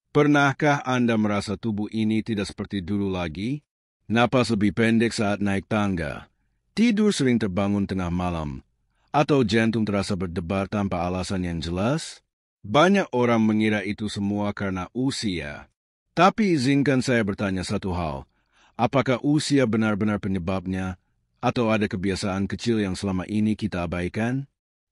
Pernahkah Anda merasa tubuh ini tidak seperti dulu lagi? Napas lebih pendek saat naik tangga, tidur sering terbangun tengah malam, atau jantung terasa berdebar tanpa alasan yang jelas? Banyak orang mengira itu semua karena usia. Tapi izinkan saya bertanya satu hal. Apakah usia benar-benar penyebabnya, atau ada kebiasaan kecil yang selama ini kita abaikan?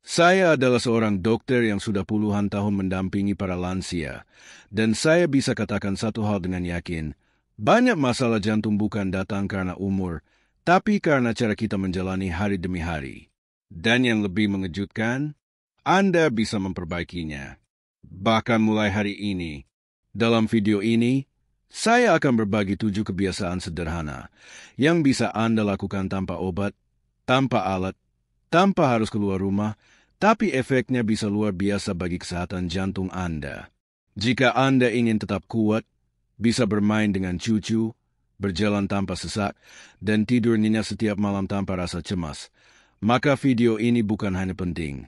Saya adalah seorang dokter yang sudah puluhan tahun mendampingi para lansia, dan saya bisa katakan satu hal dengan yakin. Banyak masalah jantung bukan datang karena umur, tapi karena cara kita menjalani hari demi hari. Dan yang lebih mengejutkan, Anda bisa memperbaikinya. Bahkan mulai hari ini. Dalam video ini, saya akan berbagi 7 kebiasaan sederhana yang bisa Anda lakukan tanpa obat, tanpa alat, tanpa harus keluar rumah, tapi efeknya bisa luar biasa bagi kesehatan jantung Anda. Jika Anda ingin tetap kuat, bisa bermain dengan cucu, berjalan tanpa sesak, dan tidur nyenyak setiap malam tanpa rasa cemas, maka video ini bukan hanya penting.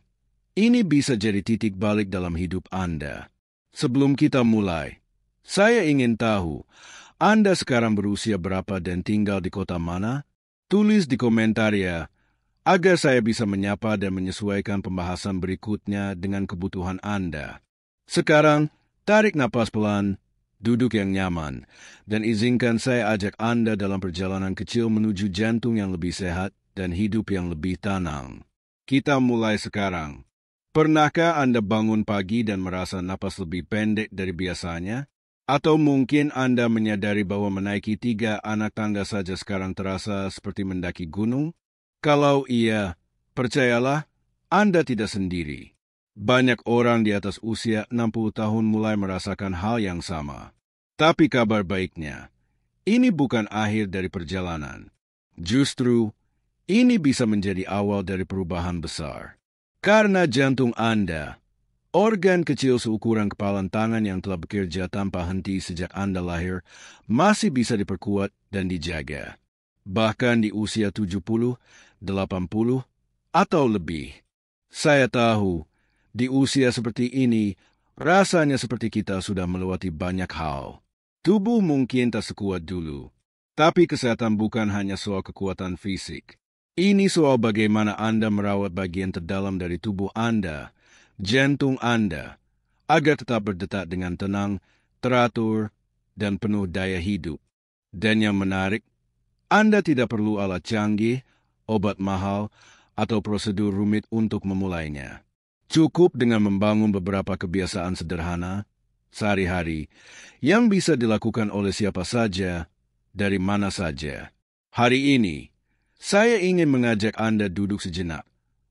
Ini bisa jadi titik balik dalam hidup Anda. Sebelum kita mulai, saya ingin tahu, Anda sekarang berusia berapa dan tinggal di kota mana? Tulis di komentar ya, agar saya bisa menyapa dan menyesuaikan pembahasan berikutnya dengan kebutuhan Anda. Sekarang, tarik napas pelan, duduk yang nyaman, dan izinkan saya ajak Anda dalam perjalanan kecil menuju jantung yang lebih sehat dan hidup yang lebih tenang. Kita mulai sekarang. Pernahkah Anda bangun pagi dan merasa napas lebih pendek dari biasanya? Atau mungkin Anda menyadari bahwa menaiki 3 anak tangga saja sekarang terasa seperti mendaki gunung? Kalau iya, percayalah, Anda tidak sendiri. Banyak orang di atas usia 60 tahun mulai merasakan hal yang sama. Tapi kabar baiknya, ini bukan akhir dari perjalanan. Justru, ini bisa menjadi awal dari perubahan besar. Karena jantung Anda, organ kecil seukuran kepalan tangan yang telah bekerja tanpa henti sejak Anda lahir, masih bisa diperkuat dan dijaga. Bahkan di usia 70, 80, atau lebih. Saya tahu, di usia seperti ini, rasanya seperti kita sudah melewati banyak hal. Tubuh mungkin tak sekuat dulu, tapi kesehatan bukan hanya soal kekuatan fisik. Ini soal bagaimana Anda merawat bagian terdalam dari tubuh Anda, jantung Anda, agar tetap berdetak dengan tenang, teratur, dan penuh daya hidup. Dan yang menarik, Anda tidak perlu alat canggih, obat mahal, atau prosedur rumit untuk memulainya. Cukup dengan membangun beberapa kebiasaan sederhana, sehari-hari, yang bisa dilakukan oleh siapa saja, dari mana saja. Hari ini, saya ingin mengajak Anda duduk sejenak,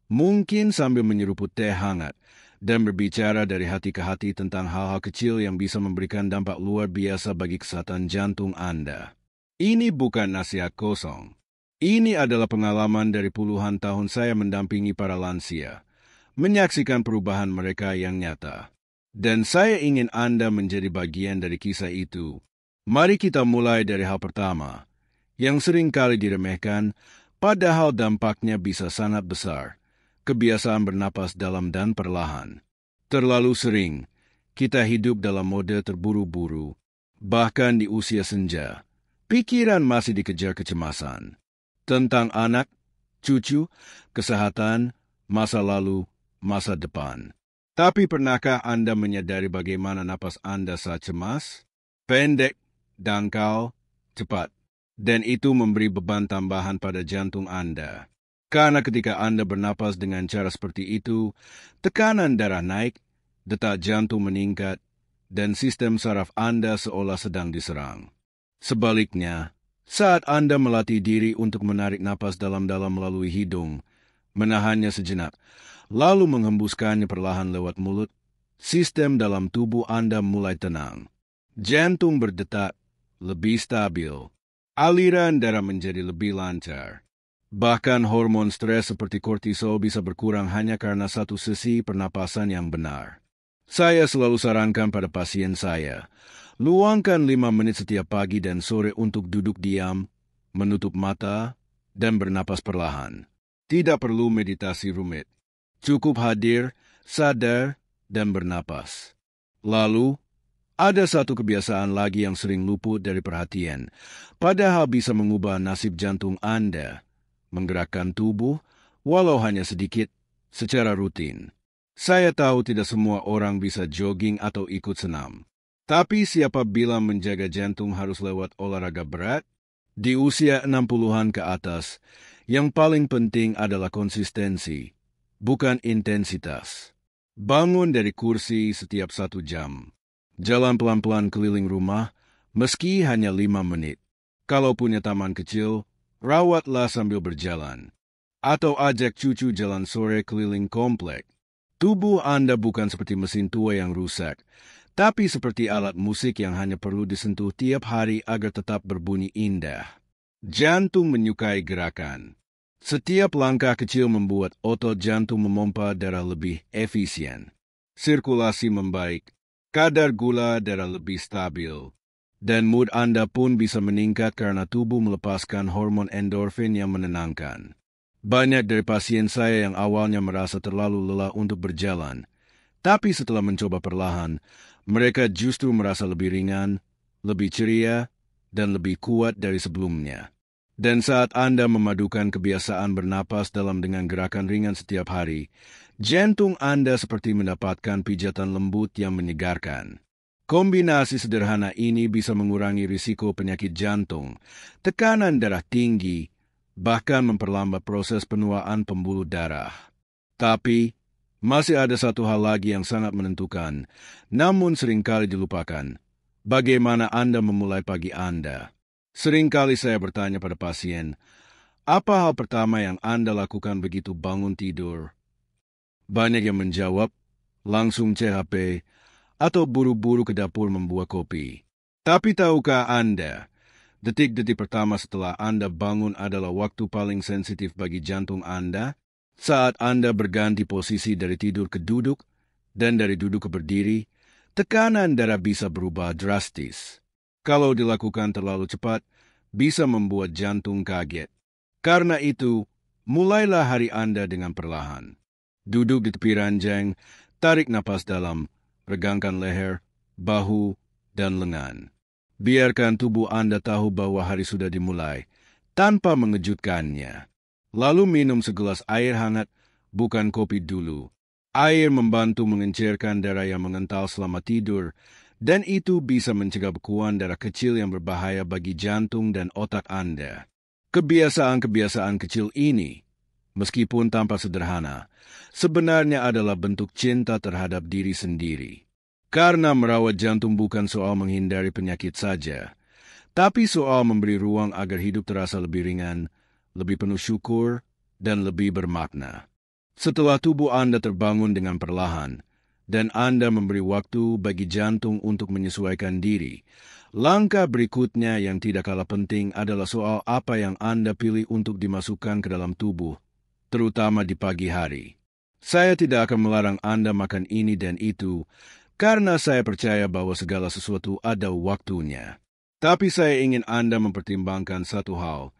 mungkin sambil menyeruput teh hangat, dan berbicara dari hati ke hati tentang hal-hal kecil yang bisa memberikan dampak luar biasa bagi kesehatan jantung Anda. Ini bukan nasihat kosong. Ini adalah pengalaman dari puluhan tahun saya mendampingi para lansia, menyaksikan perubahan mereka yang nyata. Dan saya ingin Anda menjadi bagian dari kisah itu. Mari kita mulai dari hal pertama, yang sering kali diremehkan, padahal dampaknya bisa sangat besar. Kebiasaan bernapas dalam dan perlahan. Terlalu sering, kita hidup dalam mode terburu-buru. Bahkan di usia senja, pikiran masih dikejar kecemasan. Tentang anak, cucu, kesehatan, masa lalu, masa depan. Tapi pernahkah Anda menyadari bagaimana napas Anda saat cemas? Pendek, dangkal, cepat. Dan itu memberi beban tambahan pada jantung Anda. Karena ketika Anda bernapas dengan cara seperti itu, tekanan darah naik, detak jantung meningkat, dan sistem saraf Anda seolah sedang diserang. Sebaliknya, saat Anda melatih diri untuk menarik napas dalam-dalam melalui hidung, menahannya sejenak, lalu menghembuskannya perlahan lewat mulut, sistem dalam tubuh Anda mulai tenang. Jantung berdetak, lebih stabil. Aliran darah menjadi lebih lancar. Bahkan hormon stres seperti kortisol bisa berkurang hanya karena satu sesi pernapasan yang benar. Saya selalu sarankan pada pasien saya, luangkan 5 menit setiap pagi dan sore untuk duduk diam, menutup mata, dan bernapas perlahan. Tidak perlu meditasi rumit. Cukup hadir, sadar, dan bernapas. Lalu, Ada satu kebiasaan lagi yang sering luput dari perhatian, padahal bisa mengubah nasib jantung Anda, menggerakkan tubuh, walau hanya sedikit, secara rutin. Saya tahu tidak semua orang bisa jogging atau ikut senam. Tapi siapa bilang menjaga jantung harus lewat olahraga berat? Di usia 60-an ke atas, yang paling penting adalah konsistensi, bukan intensitas. Bangun dari kursi setiap 1 jam. Jalan pelan-pelan keliling rumah, meski hanya 5 menit. Kalau punya taman kecil, rawatlah sambil berjalan. Atau ajak cucu jalan sore keliling komplek. Tubuh Anda bukan seperti mesin tua yang rusak, tapi seperti alat musik yang hanya perlu disentuh tiap hari agar tetap berbunyi indah. Jantung menyukai gerakan. Setiap langkah kecil membuat otot jantung memompa darah lebih efisien. Sirkulasi membaik, kadar gula darah lebih stabil, dan mood Anda pun bisa meningkat karena tubuh melepaskan hormon endorfin yang menenangkan. Banyak dari pasien saya yang awalnya merasa terlalu lelah untuk berjalan, tapi setelah mencoba perlahan, mereka justru merasa lebih ringan, lebih ceria, dan lebih kuat dari sebelumnya. Dan saat Anda memadukan kebiasaan bernapas dalam dengan gerakan ringan setiap hari, jantung Anda seperti mendapatkan pijatan lembut yang menyegarkan. Kombinasi sederhana ini bisa mengurangi risiko penyakit jantung, tekanan darah tinggi, bahkan memperlambat proses penuaan pembuluh darah. Tapi, masih ada satu hal lagi yang sangat menentukan, namun seringkali dilupakan. Bagaimana Anda memulai pagi Anda? Seringkali saya bertanya pada pasien, apa hal pertama yang Anda lakukan begitu bangun tidur? Banyak yang menjawab, langsung cek HP, atau buru-buru ke dapur membuat kopi. Tapi tahukah Anda, detik-detik pertama setelah Anda bangun adalah waktu paling sensitif bagi jantung Anda? Saat Anda berganti posisi dari tidur ke duduk, dan dari duduk ke berdiri, tekanan darah bisa berubah drastis. Kalau dilakukan terlalu cepat, bisa membuat jantung kaget. Karena itu, mulailah hari Anda dengan perlahan. Duduk di tepi ranjang, tarik napas dalam, regangkan leher, bahu, dan lengan. Biarkan tubuh Anda tahu bahwa hari sudah dimulai, tanpa mengejutkannya. Lalu minum segelas air hangat, bukan kopi dulu. Air membantu mengencerkan darah yang mengental selama tidur, dan itu bisa mencegah bekuan darah kecil yang berbahaya bagi jantung dan otak Anda. Kebiasaan-kebiasaan kecil ini, meskipun tampak sederhana, sebenarnya adalah bentuk cinta terhadap diri sendiri. Karena merawat jantung bukan soal menghindari penyakit saja, tapi soal memberi ruang agar hidup terasa lebih ringan, lebih penuh syukur, dan lebih bermakna. Setelah tubuh Anda terbangun dengan perlahan, dan Anda memberi waktu bagi jantung untuk menyesuaikan diri, langkah berikutnya yang tidak kalah penting adalah soal apa yang Anda pilih untuk dimasukkan ke dalam tubuh, terutama di pagi hari. Saya tidak akan melarang Anda makan ini dan itu, karena saya percaya bahwa segala sesuatu ada waktunya. Tapi saya ingin Anda mempertimbangkan satu hal,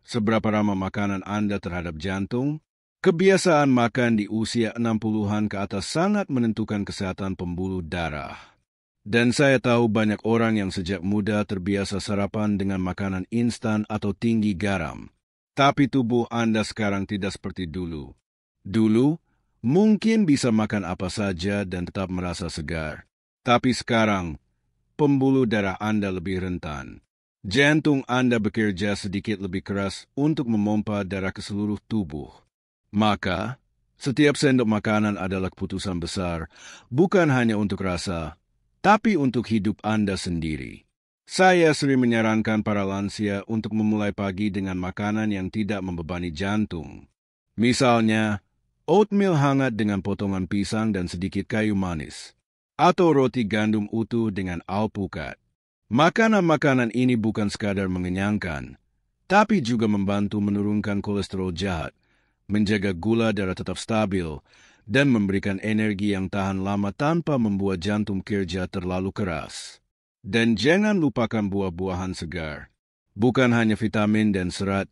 seberapa ramah makanan Anda terhadap jantung. Kebiasaan makan di usia 60-an ke atas sangat menentukan kesehatan pembuluh darah. Dan saya tahu banyak orang yang sejak muda terbiasa sarapan dengan makanan instan atau tinggi garam. Tapi tubuh Anda sekarang tidak seperti dulu. Dulu, mungkin bisa makan apa saja dan tetap merasa segar. Tapi sekarang, pembuluh darah Anda lebih rentan. Jantung Anda bekerja sedikit lebih keras untuk memompa darah ke seluruh tubuh. Maka, setiap sendok makanan adalah keputusan besar, bukan hanya untuk rasa, tapi untuk hidup Anda sendiri. Saya sering menyarankan para lansia untuk memulai pagi dengan makanan yang tidak membebani jantung. Misalnya, oatmeal hangat dengan potongan pisang dan sedikit kayu manis, atau roti gandum utuh dengan alpukat. Makanan-makanan ini bukan sekadar mengenyangkan, tapi juga membantu menurunkan kolesterol jahat, menjaga gula darah tetap stabil, dan memberikan energi yang tahan lama tanpa membuat jantung kerja terlalu keras. Dan jangan lupakan buah-buahan segar. Bukan hanya vitamin dan serat,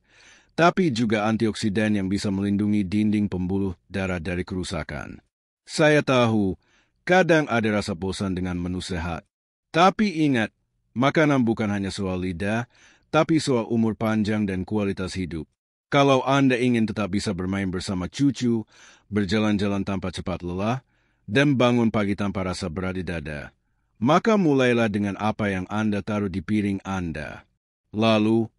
tapi juga antioksidan yang bisa melindungi dinding pembuluh darah dari kerusakan. Saya tahu, kadang ada rasa bosan dengan menu sehat. Tapi ingat, makanan bukan hanya soal lidah, tapi soal umur panjang dan kualitas hidup. Kalau Anda ingin tetap bisa bermain bersama cucu, berjalan-jalan tanpa cepat lelah, dan bangun pagi tanpa rasa berat di dada, maka mulailah dengan apa yang Anda taruh di piring Anda. Lalu,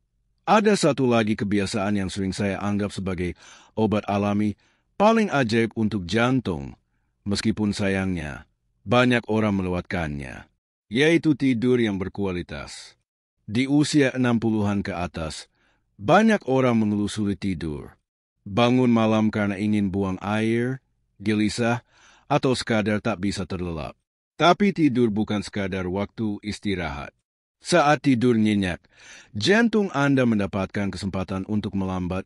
ada satu lagi kebiasaan yang sering saya anggap sebagai obat alami paling ajaib untuk jantung, meskipun sayangnya banyak orang melewatkannya, yaitu tidur yang berkualitas. Di usia 60-an ke atas, banyak orang mengeluh sulit tidur. Bangun malam karena ingin buang air, gelisah, atau sekadar tak bisa terlelap. Tapi tidur bukan sekadar waktu istirahat. Saat tidur nyenyak, jantung Anda mendapatkan kesempatan untuk melambat,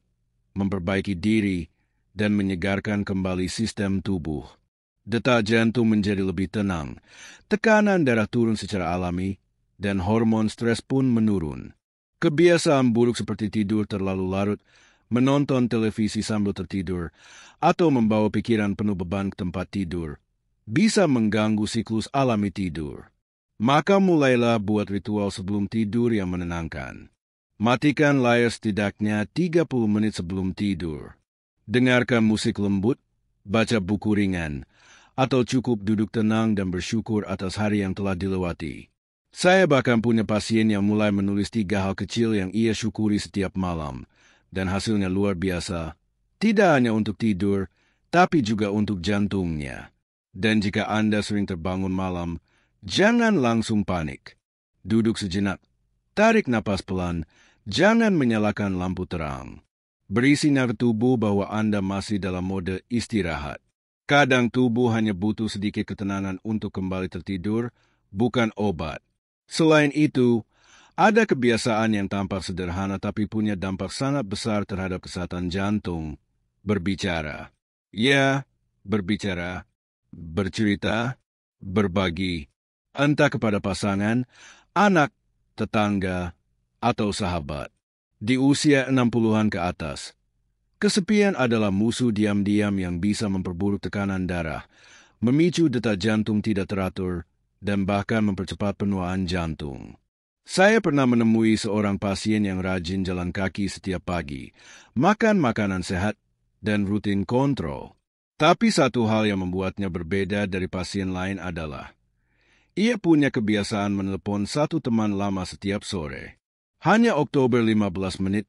memperbaiki diri, dan menyegarkan kembali sistem tubuh. Detak jantung menjadi lebih tenang, tekanan darah turun secara alami, dan hormon stres pun menurun. Kebiasaan buruk seperti tidur terlalu larut, menonton televisi sambil tertidur, atau membawa pikiran penuh beban ke tempat tidur, bisa mengganggu siklus alami tidur. Maka mulailah buat ritual sebelum tidur yang menenangkan. Matikan layar setidaknya 30 menit sebelum tidur. Dengarkan musik lembut, baca buku ringan, atau cukup duduk tenang dan bersyukur atas hari yang telah dilewati. Saya bahkan punya pasien yang mulai menulis 3 hal kecil yang ia syukuri setiap malam, dan hasilnya luar biasa. Tidak hanya untuk tidur, tapi juga untuk jantungnya. Dan jika Anda sering terbangun malam, jangan langsung panik. Duduk sejenak, tarik napas pelan, jangan menyalakan lampu terang. Beri sinyal tubuh bahwa Anda masih dalam mode istirahat. Kadang tubuh hanya butuh sedikit ketenangan untuk kembali tertidur, bukan obat. Selain itu, ada kebiasaan yang tampak sederhana tapi punya dampak sangat besar terhadap kesehatan jantung. Berbicara. Ya, berbicara. Bercerita. Berbagi. Entah kepada pasangan, anak, tetangga, atau sahabat. Di usia 60-an ke atas, kesepian adalah musuh diam-diam yang bisa memperburuk tekanan darah, memicu detak jantung tidak teratur, dan bahkan mempercepat penuaan jantung. Saya pernah menemui seorang pasien yang rajin jalan kaki setiap pagi, makan makanan sehat, dan rutin kontrol. Tapi satu hal yang membuatnya berbeda dari pasien lain adalah ia punya kebiasaan menelepon satu teman lama setiap sore. Hanya Oktober 15 menit,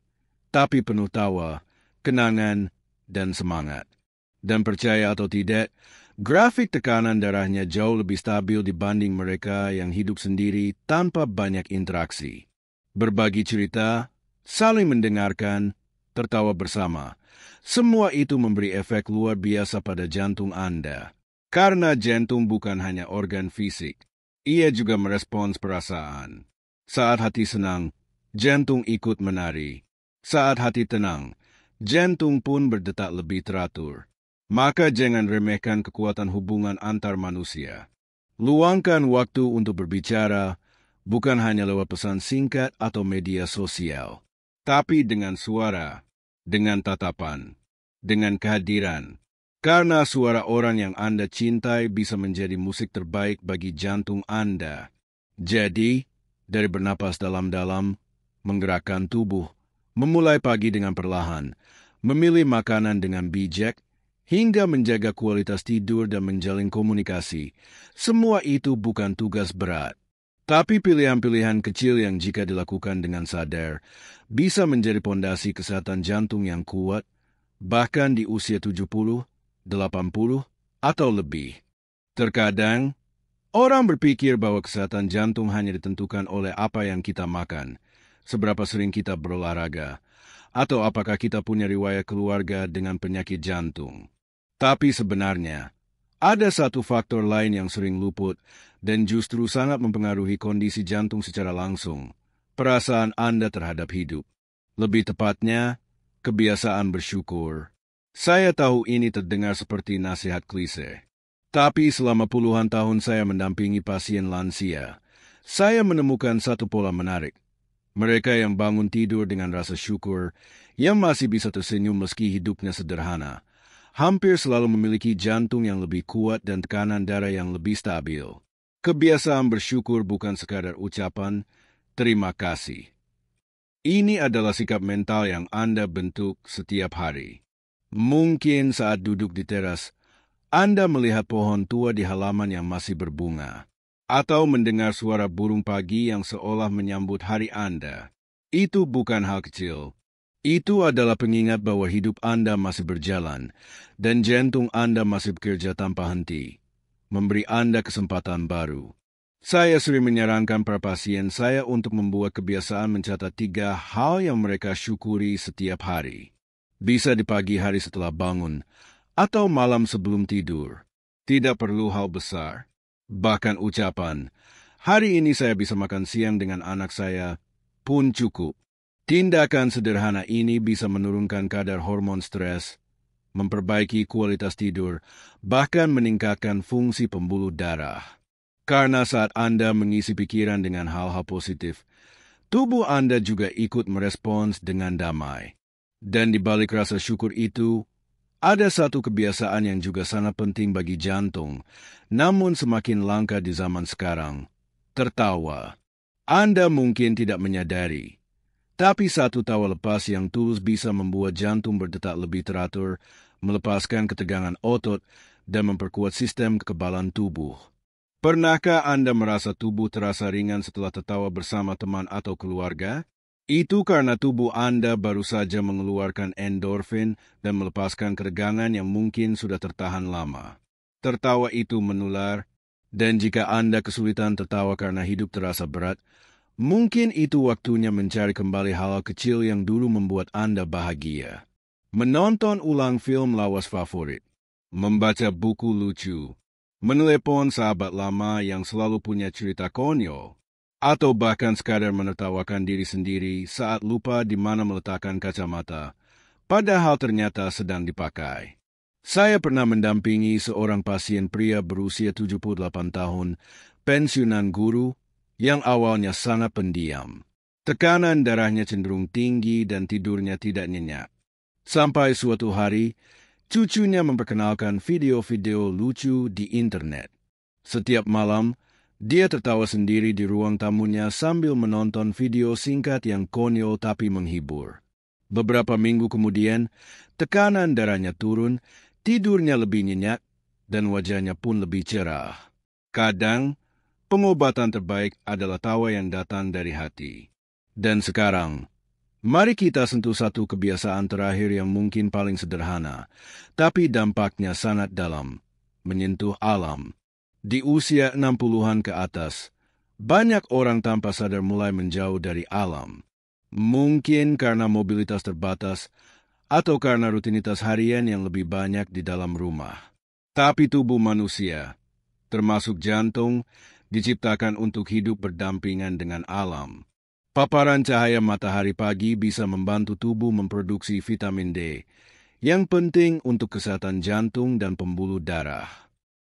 tapi penuh tawa, kenangan, dan semangat. Dan percaya atau tidak, grafik tekanan darahnya jauh lebih stabil dibanding mereka yang hidup sendiri tanpa banyak interaksi. Berbagi cerita, saling mendengarkan, tertawa bersama. Semua itu memberi efek luar biasa pada jantung Anda. Karena jantung bukan hanya organ fisik. Ia juga merespons perasaan. Saat hati senang, jantung ikut menari. Saat hati tenang, jantung pun berdetak lebih teratur. Maka jangan remehkan kekuatan hubungan antar manusia. Luangkan waktu untuk berbicara, bukan hanya lewat pesan singkat atau media sosial, tapi dengan suara, dengan tatapan, dengan kehadiran. Karena suara orang yang Anda cintai bisa menjadi musik terbaik bagi jantung Anda. Jadi, dari bernapas dalam-dalam, menggerakkan tubuh, memulai pagi dengan perlahan, memilih makanan dengan bijak, hingga menjaga kualitas tidur dan menjalin komunikasi, semua itu bukan tugas berat. Tapi pilihan-pilihan kecil yang jika dilakukan dengan sadar, bisa menjadi pondasi kesehatan jantung yang kuat, bahkan di usia 70, 80, atau lebih. Terkadang, orang berpikir bahwa kesehatan jantung hanya ditentukan oleh apa yang kita makan, seberapa sering kita berolahraga, atau apakah kita punya riwayat keluarga dengan penyakit jantung. Tapi sebenarnya, ada satu faktor lain yang sering luput dan justru sangat mempengaruhi kondisi jantung secara langsung, perasaan Anda terhadap hidup. Lebih tepatnya, kebiasaan bersyukur. Saya tahu ini terdengar seperti nasihat klise. Tapi selama puluhan tahun saya mendampingi pasien lansia, saya menemukan satu pola menarik. Mereka yang bangun tidur dengan rasa syukur, yang masih bisa tersenyum meski hidupnya sederhana, hampir selalu memiliki jantung yang lebih kuat dan tekanan darah yang lebih stabil. Kebiasaan bersyukur bukan sekadar ucapan terima kasih. Ini adalah sikap mental yang Anda bentuk setiap hari. Mungkin saat duduk di teras, Anda melihat pohon tua di halaman yang masih berbunga, atau mendengar suara burung pagi yang seolah menyambut hari Anda. Itu bukan hal kecil. Itu adalah pengingat bahwa hidup Anda masih berjalan, dan jantung Anda masih bekerja tanpa henti, memberi Anda kesempatan baru. Saya sering menyarankan para pasien saya untuk membuat kebiasaan mencatat 3 hal yang mereka syukuri setiap hari. Bisa di pagi hari setelah bangun, atau malam sebelum tidur. Tidak perlu hal besar. Bahkan ucapan, hari ini saya bisa makan siang dengan anak saya, pun cukup. Tindakan sederhana ini bisa menurunkan kadar hormon stres, memperbaiki kualitas tidur, bahkan meningkatkan fungsi pembuluh darah. Karena saat Anda mengisi pikiran dengan hal-hal positif, tubuh Anda juga ikut merespons dengan damai. Dan di balik rasa syukur itu, ada satu kebiasaan yang juga sangat penting bagi jantung, namun semakin langka di zaman sekarang, tertawa. Anda mungkin tidak menyadari, tapi satu tawa lepas yang tulus bisa membuat jantung berdetak lebih teratur, melepaskan ketegangan otot, dan memperkuat sistem kekebalan tubuh. Pernahkah Anda merasa tubuh terasa ringan setelah tertawa bersama teman atau keluarga? Itu karena tubuh Anda baru saja mengeluarkan endorfin dan melepaskan ketegangan yang mungkin sudah tertahan lama. Tertawa itu menular, dan jika Anda kesulitan tertawa karena hidup terasa berat, mungkin itu waktunya mencari kembali hal kecil yang dulu membuat Anda bahagia. Menonton ulang film lawas favorit, membaca buku lucu, menelepon sahabat lama yang selalu punya cerita konyol, atau bahkan sekadar menertawakan diri sendiri saat lupa di mana meletakkan kacamata, padahal ternyata sedang dipakai. Saya pernah mendampingi seorang pasien pria berusia 78 tahun, pensiunan guru, yang awalnya sangat pendiam. Tekanan darahnya cenderung tinggi dan tidurnya tidak nyenyak. Sampai suatu hari, cucunya memperkenalkan video-video lucu di internet. Setiap malam, dia tertawa sendiri di ruang tamunya sambil menonton video singkat yang konyol tapi menghibur. Beberapa minggu kemudian, tekanan darahnya turun, tidurnya lebih nyenyak, dan wajahnya pun lebih cerah. Kadang, pengobatan terbaik adalah tawa yang datang dari hati. Dan sekarang, mari kita sentuh satu kebiasaan terakhir yang mungkin paling sederhana, tapi dampaknya sangat dalam, menyentuh alam. Di usia 60-an ke atas, banyak orang tanpa sadar mulai menjauh dari alam. Mungkin karena mobilitas terbatas, atau karena rutinitas harian yang lebih banyak di dalam rumah. Tapi tubuh manusia, termasuk jantung, diciptakan untuk hidup berdampingan dengan alam. Paparan cahaya matahari pagi bisa membantu tubuh memproduksi vitamin D, yang penting untuk kesehatan jantung dan pembuluh darah.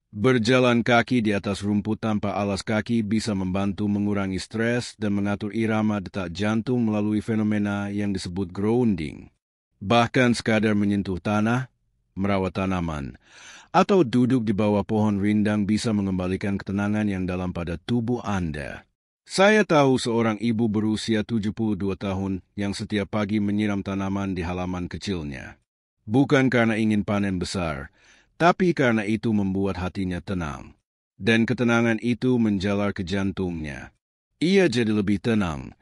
Berjalan kaki di atas rumput tanpa alas kaki bisa membantu mengurangi stres dan mengatur irama detak jantung melalui fenomena yang disebut grounding. Bahkan sekadar menyentuh tanah, merawat tanaman, atau duduk di bawah pohon rindang bisa mengembalikan ketenangan yang dalam pada tubuh Anda. Saya tahu seorang ibu berusia 72 tahun yang setiap pagi menyiram tanaman di halaman kecilnya. Bukan karena ingin panen besar, tapi karena itu membuat hatinya tenang. Dan ketenangan itu menjalar ke jantungnya. Ia jadi lebih tenang,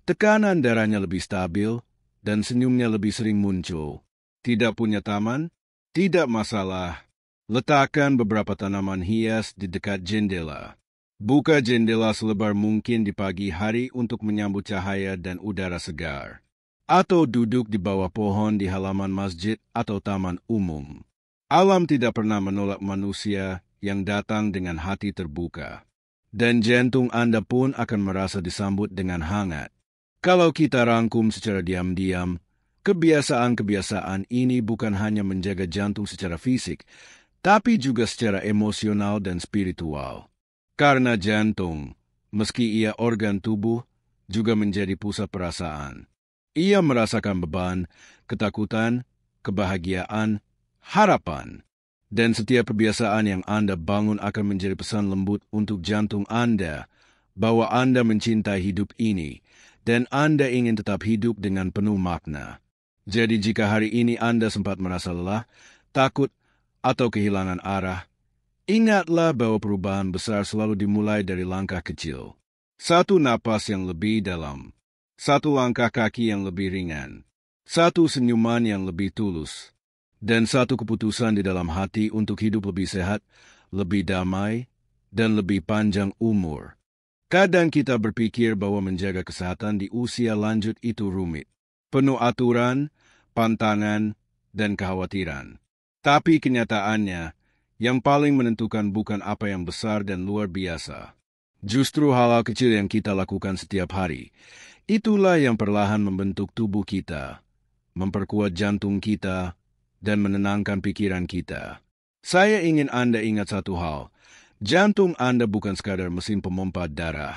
tekanan darahnya lebih stabil, dan senyumnya lebih sering muncul. Tidak punya taman? Tidak masalah. Letakkan beberapa tanaman hias di dekat jendela. Buka jendela selebar mungkin di pagi hari untuk menyambut cahaya dan udara segar. Atau duduk di bawah pohon di halaman masjid atau taman umum. Alam tidak pernah menolak manusia yang datang dengan hati terbuka. Dan jantung Anda pun akan merasa disambut dengan hangat. Kalau kita rangkum secara diam-diam, kebiasaan-kebiasaan ini bukan hanya menjaga jantung secara fisik, tapi juga secara emosional dan spiritual. Karena jantung, meski ia organ tubuh, juga menjadi pusat perasaan. Ia merasakan beban, ketakutan, kebahagiaan, harapan. Dan setiap kebiasaan yang Anda bangun akan menjadi pesan lembut untuk jantung Anda bahwa Anda mencintai hidup ini dan Anda ingin tetap hidup dengan penuh makna. Jadi jika hari ini Anda sempat merasa lelah, takut, atau kehilangan arah, ingatlah bahwa perubahan besar selalu dimulai dari langkah kecil. Satu napas yang lebih dalam, satu langkah kaki yang lebih ringan, satu senyuman yang lebih tulus, dan satu keputusan di dalam hati untuk hidup lebih sehat, lebih damai, dan lebih panjang umur. Kadang kita berpikir bahwa menjaga kesehatan di usia lanjut itu rumit, penuh aturan, pantangan, dan kekhawatiran. Tapi kenyataannya, yang paling menentukan bukan apa yang besar dan luar biasa. Justru hal-hal kecil yang kita lakukan setiap hari, itulah yang perlahan membentuk tubuh kita, memperkuat jantung kita, dan menenangkan pikiran kita. Saya ingin Anda ingat satu hal, jantung Anda bukan sekadar mesin pemompa darah.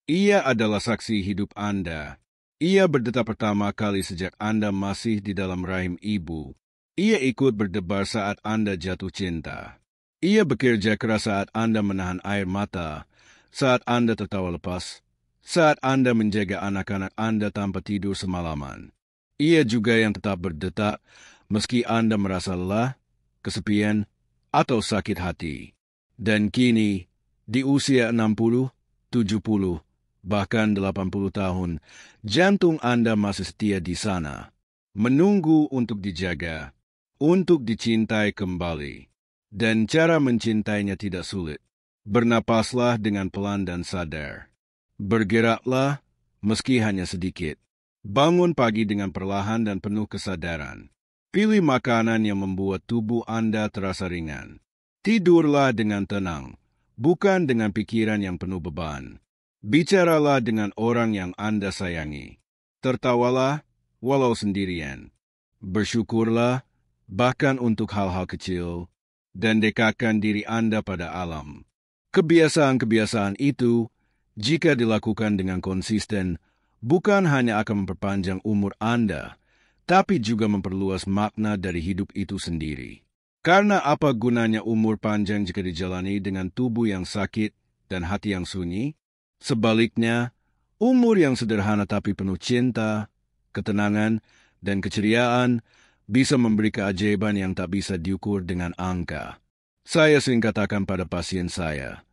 Ia adalah saksi hidup Anda. Ia berdetak pertama kali sejak Anda masih di dalam rahim ibu. Ia ikut berdebar saat Anda jatuh cinta. Ia bekerja keras saat Anda menahan air mata, saat Anda tertawa lepas, saat Anda menjaga anak-anak Anda tanpa tidur semalaman. Ia juga yang tetap berdetak, meski Anda merasa lelah, kesepian, atau sakit hati. Dan kini, di usia 60, 70, bahkan 80 tahun, jantung Anda masih setia di sana, menunggu untuk dijaga, untuk dicintai kembali. Dan cara mencintainya tidak sulit. Bernapaslah dengan pelan dan sadar. Bergeraklah, meski hanya sedikit. Bangun pagi dengan perlahan dan penuh kesadaran. Pilih makanan yang membuat tubuh Anda terasa ringan. Tidurlah dengan tenang, bukan dengan pikiran yang penuh beban. Bicaralah dengan orang yang Anda sayangi. Tertawalah, walau sendirian. Bersyukurlah, bahkan untuk hal-hal kecil, dan dekatkan diri Anda pada alam. Kebiasaan-kebiasaan itu, jika dilakukan dengan konsisten, bukan hanya akan memperpanjang umur Anda, tapi juga memperluas makna dari hidup itu sendiri. Karena apa gunanya umur panjang jika dijalani dengan tubuh yang sakit dan hati yang sunyi? Sebaliknya, umur yang sederhana tapi penuh cinta, ketenangan, dan keceriaan bisa memberi keajaiban yang tak bisa diukur dengan angka. Saya sering katakan pada pasien saya,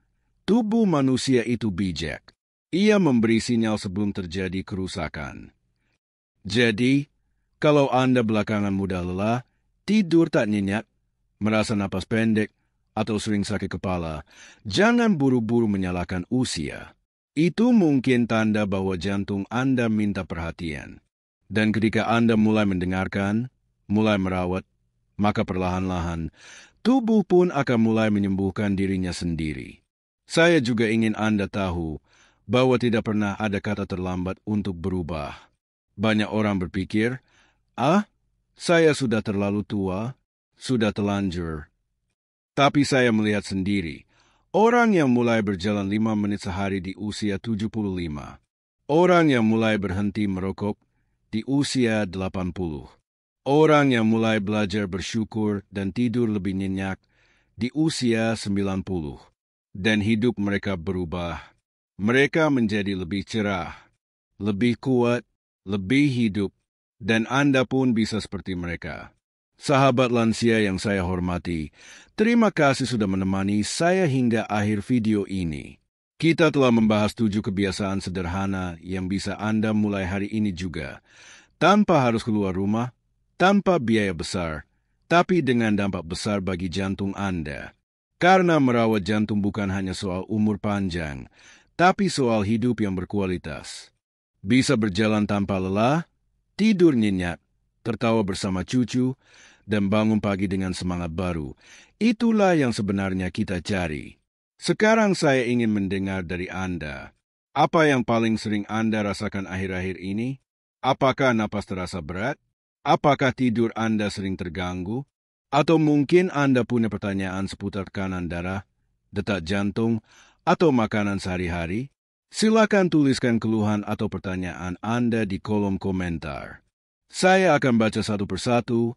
tubuh manusia itu bijak. Ia memberi sinyal sebelum terjadi kerusakan. Jadi, kalau Anda belakangan mudah lelah, tidur tak nyenyak, merasa napas pendek, atau sering sakit kepala, jangan buru-buru menyalahkan usia. Itu mungkin tanda bahwa jantung Anda minta perhatian. Dan ketika Anda mulai mendengarkan, mulai merawat, maka perlahan-lahan, tubuh pun akan mulai menyembuhkan dirinya sendiri. Saya juga ingin Anda tahu bahwa tidak pernah ada kata terlambat untuk berubah. Banyak orang berpikir, saya sudah terlalu tua, sudah telanjur. Tapi saya melihat sendiri, orang yang mulai berjalan 5 menit sehari di usia 75, orang yang mulai berhenti merokok di usia 80, orang yang mulai belajar bersyukur dan tidur lebih nyenyak di usia 90, dan hidup mereka berubah. Mereka menjadi lebih cerah, lebih kuat, lebih hidup, dan Anda pun bisa seperti mereka. Sahabat lansia yang saya hormati, terima kasih sudah menemani saya hingga akhir video ini. Kita telah membahas 7 kebiasaan sederhana yang bisa Anda mulai hari ini juga, tanpa harus keluar rumah, tanpa biaya besar, tapi dengan dampak besar bagi jantung Anda. Karena merawat jantung bukan hanya soal umur panjang, tapi soal hidup yang berkualitas. Bisa berjalan tanpa lelah, tidur nyenyak, tertawa bersama cucu, dan bangun pagi dengan semangat baru. Itulah yang sebenarnya kita cari. Sekarang saya ingin mendengar dari Anda. Apa yang paling sering Anda rasakan akhir-akhir ini? Apakah napas terasa berat? Apakah tidur Anda sering terganggu? Atau mungkin Anda punya pertanyaan seputar tekanan darah, detak jantung, atau makanan sehari-hari? Silakan tuliskan keluhan atau pertanyaan Anda di kolom komentar. Saya akan baca satu persatu,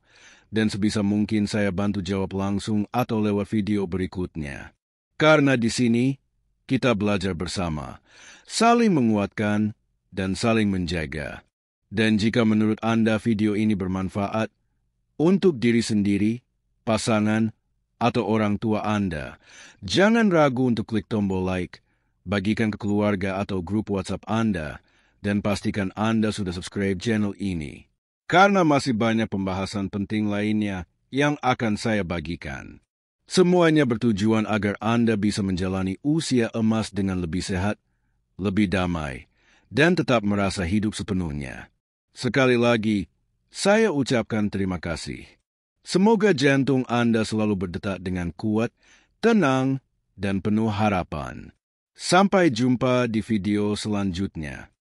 dan sebisa mungkin saya bantu jawab langsung atau lewat video berikutnya. Karena di sini, kita belajar bersama, saling menguatkan, dan saling menjaga. Dan jika menurut Anda video ini bermanfaat untuk diri sendiri, pasangan, atau orang tua Anda, jangan ragu untuk klik tombol like, bagikan ke keluarga atau grup WhatsApp Anda, dan pastikan Anda sudah subscribe channel ini. Karena masih banyak pembahasan penting lainnya yang akan saya bagikan. Semuanya bertujuan agar Anda bisa menjalani usia emas dengan lebih sehat, lebih damai, dan tetap merasa hidup sepenuhnya. Sekali lagi, saya ucapkan terima kasih. Semoga jantung Anda selalu berdetak dengan kuat, tenang, dan penuh harapan. Sampai jumpa di video selanjutnya.